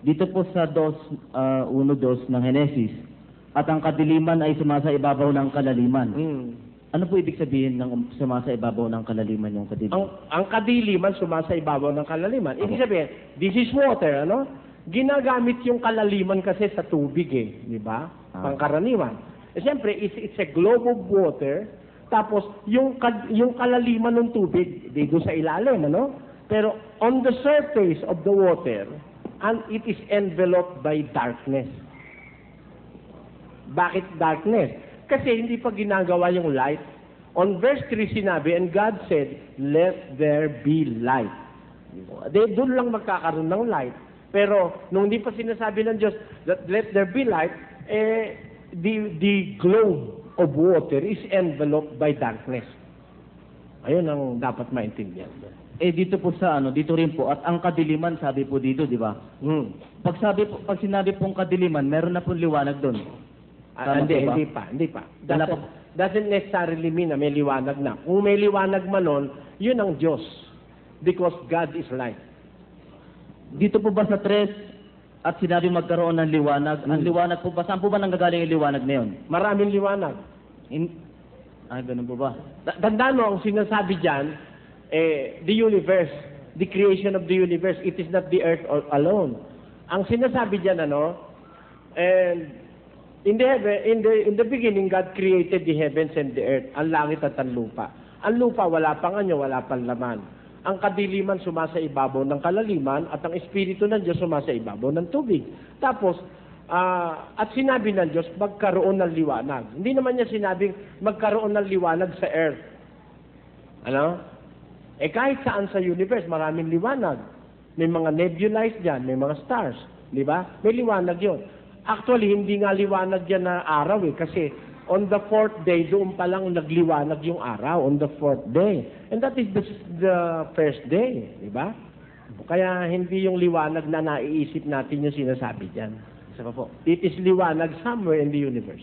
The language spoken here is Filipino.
dito po sa 1:2 ng Henesis, at ang kadiliman ay sumasa ibabaw ng kalaliman. Ano po ibig sabihin ng sumasa ibabaw ng kalaliman yung kadiliman? Ang kadiliman sumasa ibabaw ng kalaliman. Ibig sabihin, this is water, ano? Ginagamit yung kalaliman kasi sa tubig eh, di ba? Pangkaraniwan. Siyempre, it's a globe of water, tapos yung kalaliman ng tubig, dito sa ilalim, ano? Pero on the surface of the water, and it is enveloped by darkness. Bakit darkness? Kasi hindi pa ginagawa yung light. On verse 3 sinabi, and God said, let there be light. Doon lang magkakaroon ng light. Pero nung hindi pa sinasabi ng Diyos that let there be light, the globe of water is enveloped by darkness. Ayun ang dapat maintindihan. Dito po sa dito rin po, at ang kadiliman, sabi po dito, di ba? Pag sinabi pong kadiliman, meron na pong liwanag doon. Hindi pa. Doesn't necessarily mean na may liwanag na. Kung may liwanag man nun, yun ang Diyos. Because God is light. Dito po ba sa 3, at sinabi magkaroon ng liwanag, ang liwanag po ba, saan po ba nanggagaling yung liwanag na yun? Maraming liwanag. Ganun po ba? Tandaan mo, ang sinasabi dyan, the universe, the creation of the universe, it is not the earth alone. Ang sinasabi dyan, and in the beginning, God created the heavens and the earth, ang langit at ang lupa. Ang lupa, wala pang wala pang laman. Ang kadiliman sumasa ibabaw ng kalaliman, at ang Espiritu ng Diyos sumasa ibabaw ng tubig. Tapos, at sinabi ng Diyos, magkaroon ng liwanag. Hindi naman niya sinabing magkaroon ng liwanag sa earth. Kahit saan sa universe, maraming liwanag. May mga nebulized dyan, may mga stars. Di ba? May liwanag yon. Actually, hindi nga liwanag yan na araw kasi on the 4th day, doon pa lang nagliwanag yung araw, on the 4th day. And that is the first day. Di ba? Kaya hindi yung liwanag na naiisip natin yung sinasabi dyan. Isa pa po. It is liwanag somewhere in the universe.